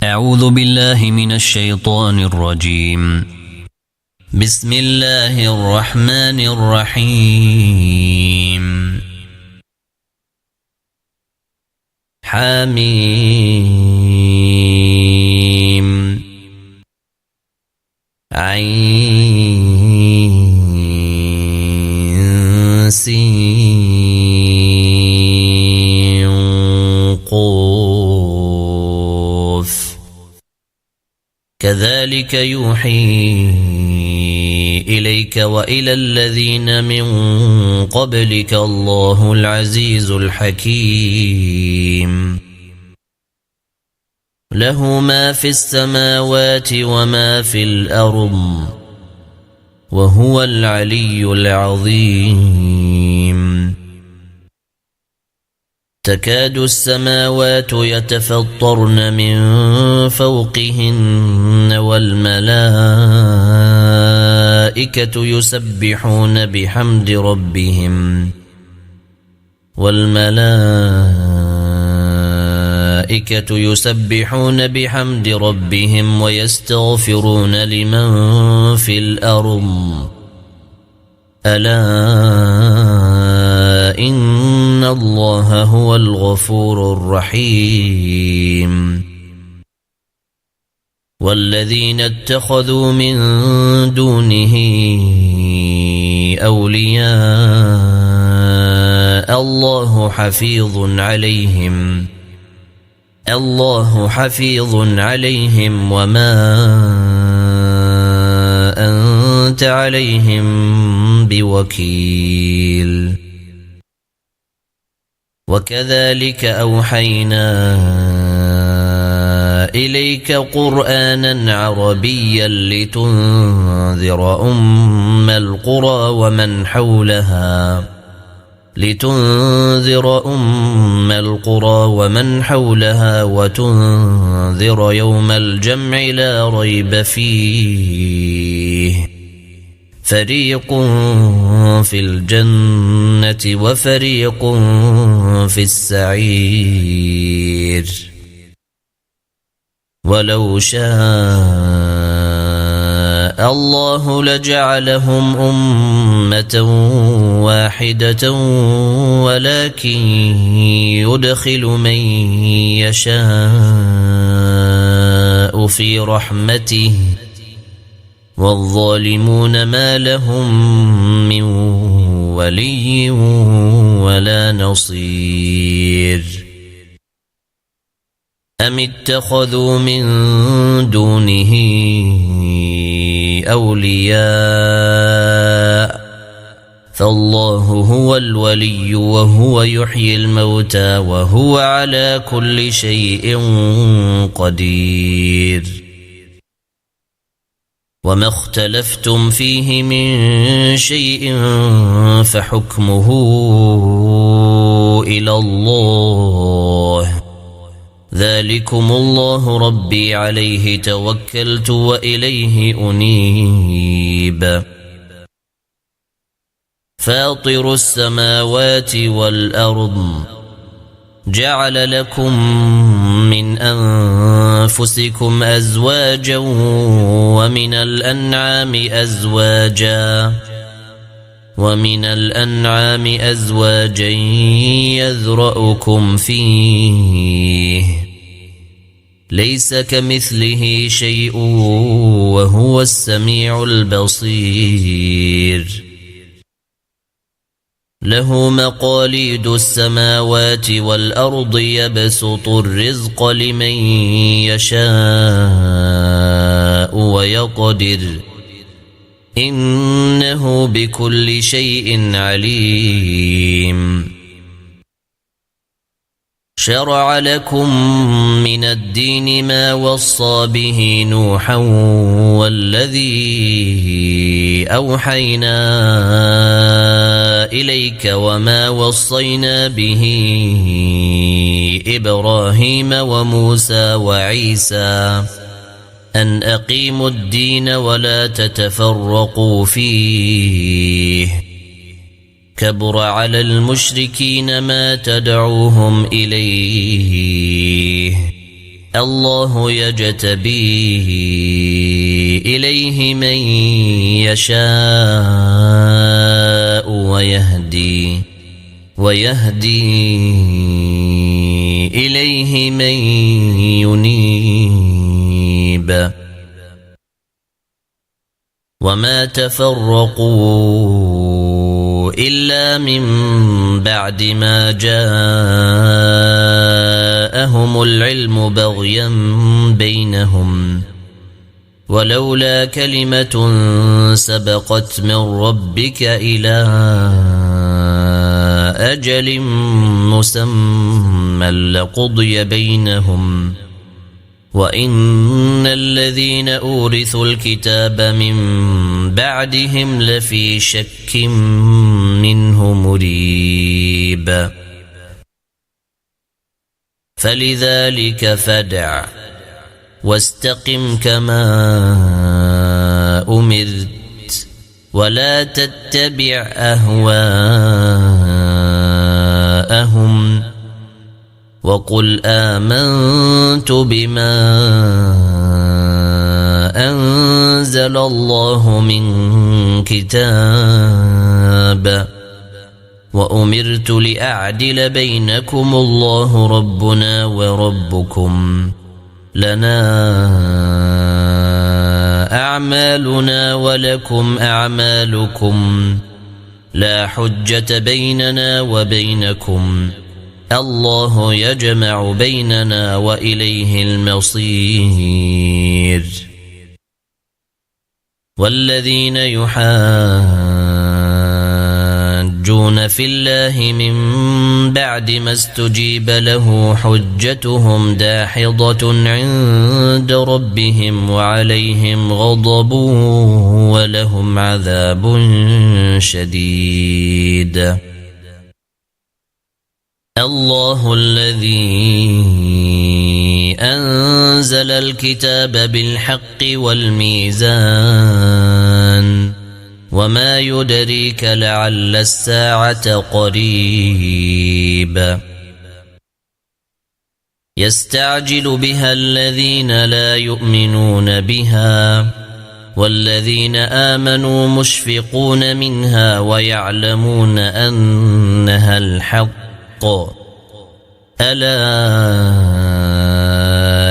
أعوذ بالله من الشيطان الرجيم. بسم الله الرحمن الرحيم. حميم عين سين قاف كذلك يوحي إليك وإلى الذين من قبلك الله العزيز الحكيم. له ما في السماوات وما في الأرض وهو العلي العظيم. تكاد السماوات يتفطرن من فوقهن والملائكة يسبحون بحمد ربهم ويستغفرون لمن في الأرض ألا إن الله هو الغفور الرحيم. والذين اتخذوا من دونه أولياء الله حفيظ عليهم وما أنت عليهم بوكيل. وكذلك أوحينا إليك قرآنا عربيا لتنذر أم القرى ومن حولها وتنذر يوم الجمع لا ريب فيه فريق في الجنة وفريق في السعير. ولو شاء الله لجعلهم أمة واحدة ولكن يدخل من يشاء في رحمته والظالمون ما لهم من ولي ولا نصير. أم اتخذوا من دونه أولياء فالله هو الولي وهو يحيي الموتى وهو على كل شيء قدير. وما اختلفتم فيه من شيء فحكمه إلى الله ذلكم الله ربي عليه توكلت وإليه أنيب. فاطر السماوات والأرض جعل لكم من أنفسكم أزواجا ومن الأنعام أزواجا يذرأكم فيه ليس كمثله شيء وهو السميع البصير. له مقاليد السماوات والأرض يبسط الرزق لمن يشاء ويقدر إنه بكل شيء عليم. شرع لكم من الدين ما وصى به نوحا والذي أوحينا إليك وما وصينا به إبراهيم وموسى وعيسى أن أقيموا الدين ولا تتفرقوا فيه كبر على المشركين ما تدعوهم إليه الله يجتبي إليه من يشاء ويهدي إليه من ينيب وما تفرقوا إلا من بعد ما جاءهم العلم بغيا بينهم ولولا كلمة سبقت من ربك إلى أجل مسمى لقضي بينهم وإن الذين أورثوا الكتاب من بعدهم لفي شك منه مريب فلذلك فادع واستقم كما أمرت ولا تتبع أهواءهم وقل آمنت بما أنزل الله من كتاب وأمرت لأعدل بينكم الله ربنا وربكم لنا أعمالنا ولكم أعمالكم لا حجة بيننا وبينكم الله يجمع بيننا وإليه المصير والذين يحاجون في الله من بعد ما استجيب له حجتهم داحضة عند ربهم وعليهم غضب ولهم عذاب شديد الله الذي أنزل الكتاب بالحق والميزان وما يدريك لعل الساعة قريب يستعجل بها الذين لا يؤمنون بها والذين آمنوا مشفقون منها ويعلمون أنها الحق ألا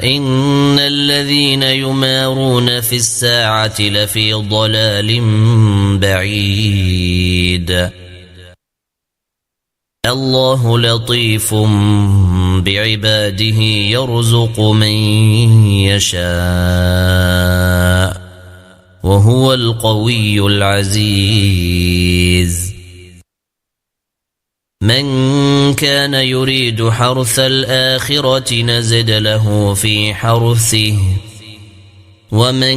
إن الذين يمارون في الساعة لفي ضلال بعيد الله لطيف بعباده يرزق من يشاء وهو القوي العزيز من كان يريد حرث الآخرة نزد له في حرثه ومن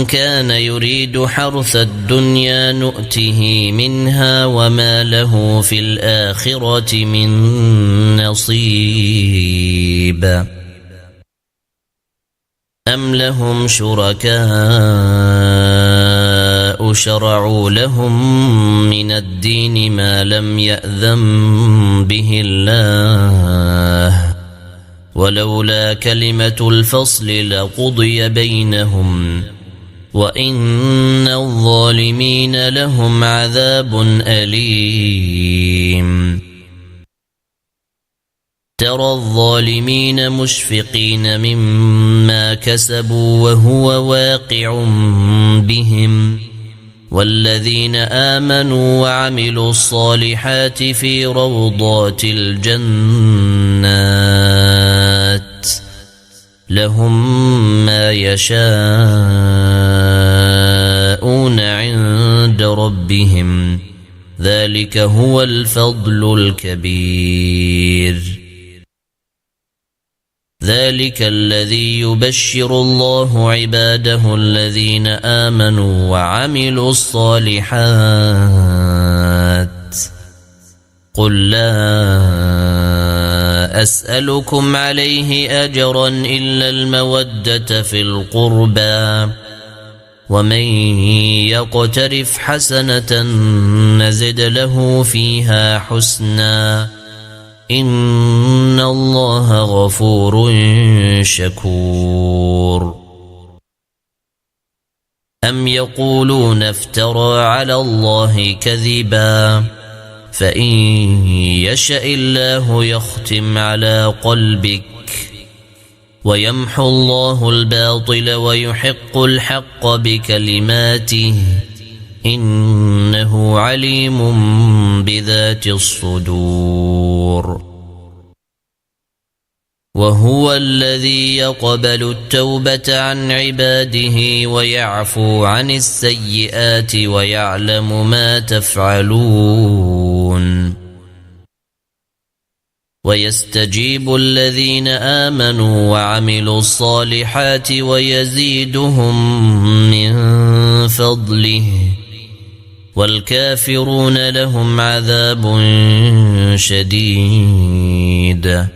كان يريد حرث الدنيا نؤته منها وما له في الآخرة من نصيب أم لهم شركاء شرعوا لهم من الدين ما لم يأذن به الله ولولا كلمة الفصل لقضي بينهم وإن الظالمين لهم عذاب أليم ترى الظالمين مشفقين مما كسبوا وهو واقع بهم والذين آمنوا وعملوا الصالحات في روضات الجنات لهم ما يشاءون عند ربهم ذلك هو الفضل الكبير ذلك الذي يبشر الله عباده الذين آمنوا وعملوا الصالحات قل لا أسألكم عليه أجرا إلا المودة في القربى ومن يقترف حسنة نزد له فيها حسنا إن الله غفور شكور أم يقولون افترى على الله كذبا فإن يشأ الله يختم على قلبك ويمحو الله الباطل ويحق الحق بكلماته إنه عليم بذات الصدور وهو الذي يقبل التوبة عن عباده ويعفو عن السيئات ويعلم ما تفعلون ويستجيب الذين آمنوا وعملوا الصالحات ويزيدهم من فضله والكافرون لهم عذاب شديد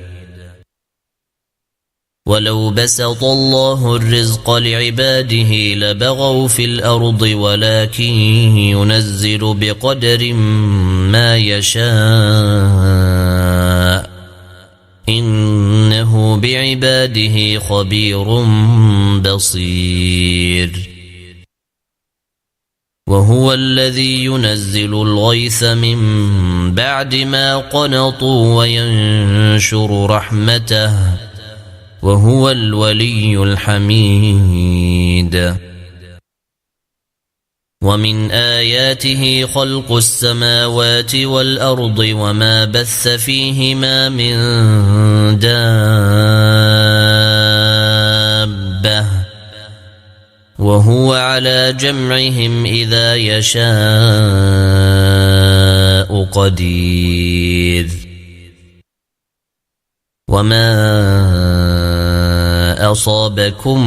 ولو بسط الله الرزق لعباده لبغوا في الأرض ولكن ينزل بقدر ما يشاء إنه بعباده خبير بصير وهو الذي ينزل الغيث من بعد ما قنطوا وينشر رحمته وهو الولي الحميد ومن آياته خلق السماوات والأرض وما بث فيهما من دابة وهو على جمعهم إذا يشاء قدير وما أصابكم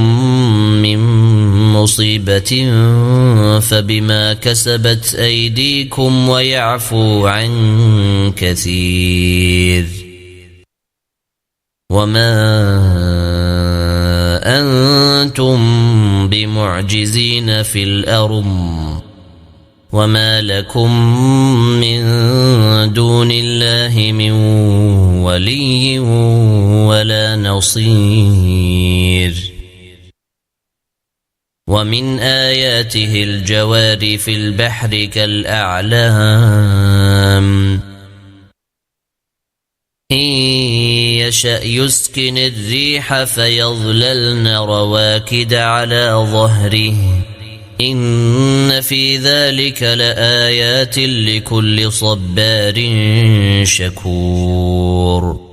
من مصيبة فبما كسبت أيديكم ويعفو عن كثير وما أنتم بمعجزين في الأرض وما لكم من دون الله من ولي ولا نصير ومن آياته الجوار في البحر كالأعلام إن يشأ يسكن الريح فيظللن رواكد على ظهره إن في ذلك لآيات لكل صبار شكور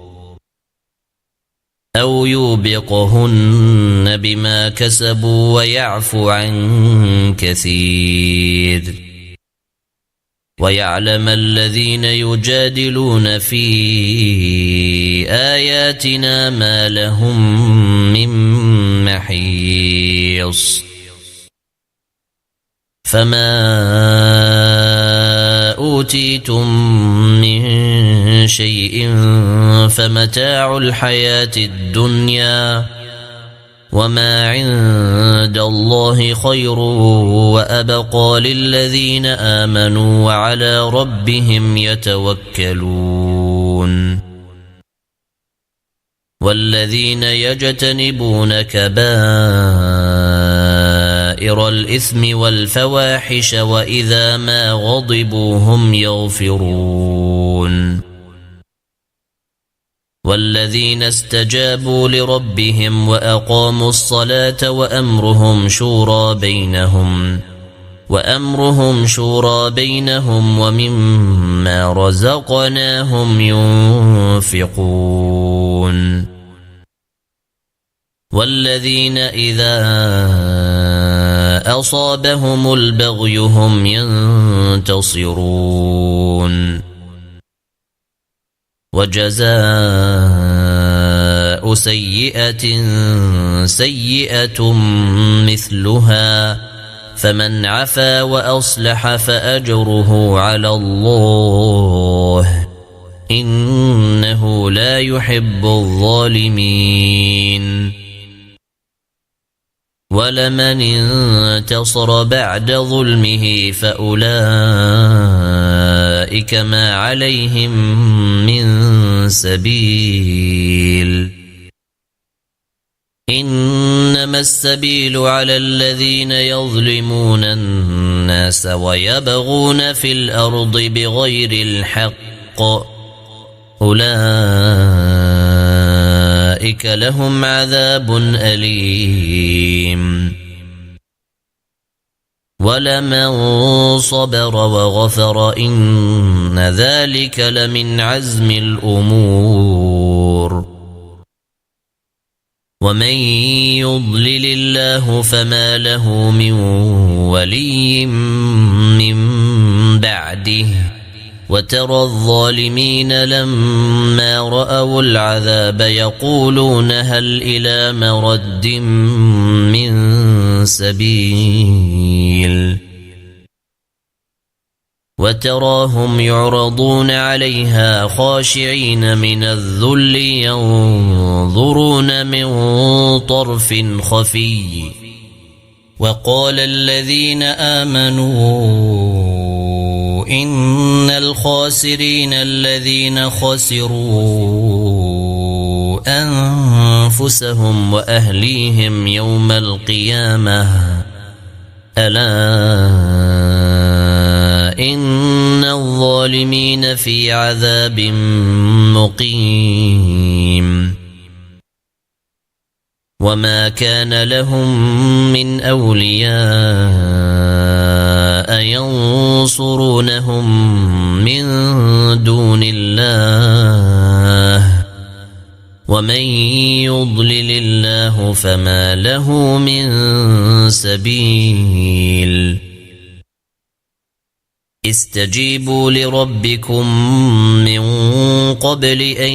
أو يوبقهن بما كسبوا ويعفو عن كثير ويعلم الذين يجادلون في آياتنا ما لهم من محيص فما أوتيتم من شيء فمتاع الحياة الدنيا وما عند الله خير وأبقى للذين آمنوا وعلى ربهم يتوكلون والذين يجتنبون كبائر الإثم والفواحش وإذا ما غضبوا هم يغفرون والذين استجابوا لربهم وأقاموا الصلاة وأمرهم شورى بينهم ومما رزقناهم ينفقون والذين إذا أصابهم البغي هم ينتصرون وجزاء سيئة سيئة مثلها فمن عفا وأصلح فأجره على الله إنه لا يحب الظالمين ولمن انتصر بعد ظلمه فأولئك ما عليهم من سبيل إنما السبيل على الذين يظلمون الناس ويبغون في الأرض بغير الحق أولئك لهم عذاب أليم ولمن صبر وغفر إن ذلك لمن عزم الأمور ومن يضلل الله فما له من ولي من بعده وترى الظالمين لما رأوا العذاب يقولون هل إلى مرد من سبيل وتراهم يعرضون عليها خاشعين من الذل ينظرون من طرف خفي وقال الذين آمنوا إن الخاسرين الذين خسروا أنفسهم وأهليهم يوم القيامة ألا إن الظالمين في عذاب مقيم وما كان لهم من أولياء ينصرونهم من دون الله ومن يضلل الله فما له من سبيل استجيبوا لربكم من قبل أن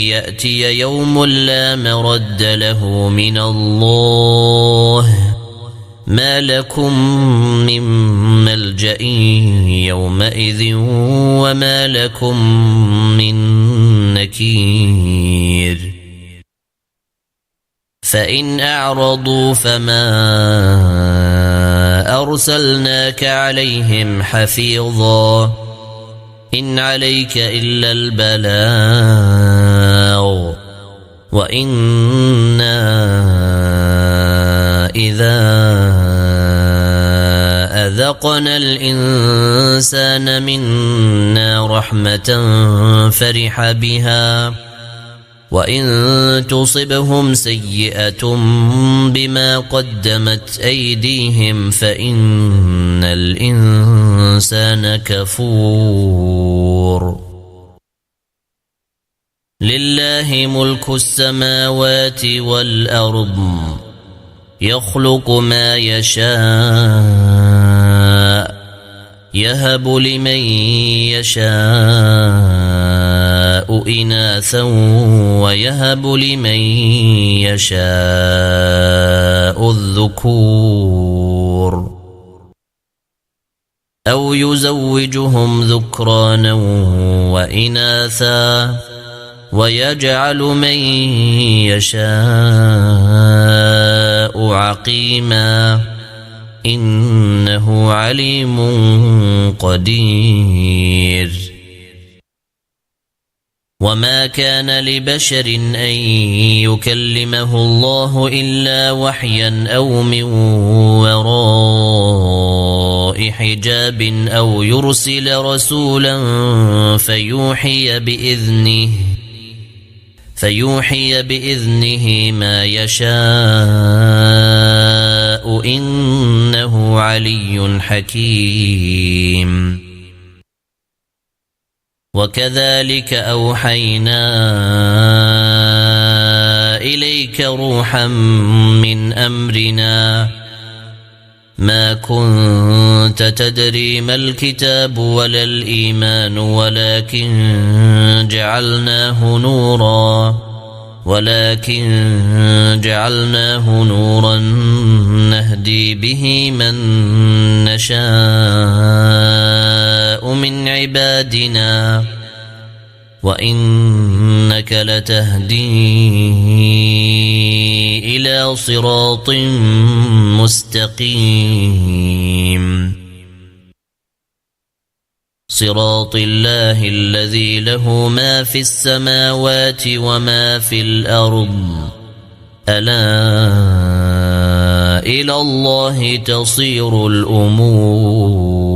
يأتي يوم لا مرد له من الله ما لكم من ملجأ يومئذ وما لكم من نكير فإن أعرضوا فما أرسلناك عليهم حفيظا إن عليك إلا البلاغ وإنا إذا أذقنا الإنسان منا رحمة فرح بها وإن تصبهم سيئة بما قدمت أيديهم فإن الإنسان كفور لله ملك السماوات والأرض يخلق ما يشاء يهب لمن يشاء إناثا ويهب لمن يشاء الذكور أو يزوجهم ذكرانا وإناثا ويجعل من يشاء عقيما إنه عليم قدير وما كان لبشر أن يكلمه الله إلا وحيا أو من وراء حجاب أو يرسل رسولا فيوحي بإذنه ما يشاء إنه علي حكيم وكذلك أوحينا إليك روحا من أمرنا ما كنت تدري ما الكتاب ولا الإيمان ولكن جعلناه نورا نهدي به من نشاء من عبادنا وإنك لتهدي إلى صراط مستقيم صراط الله الذي له ما في السماوات وما في الأرض ألا إلى الله تصير الأمور.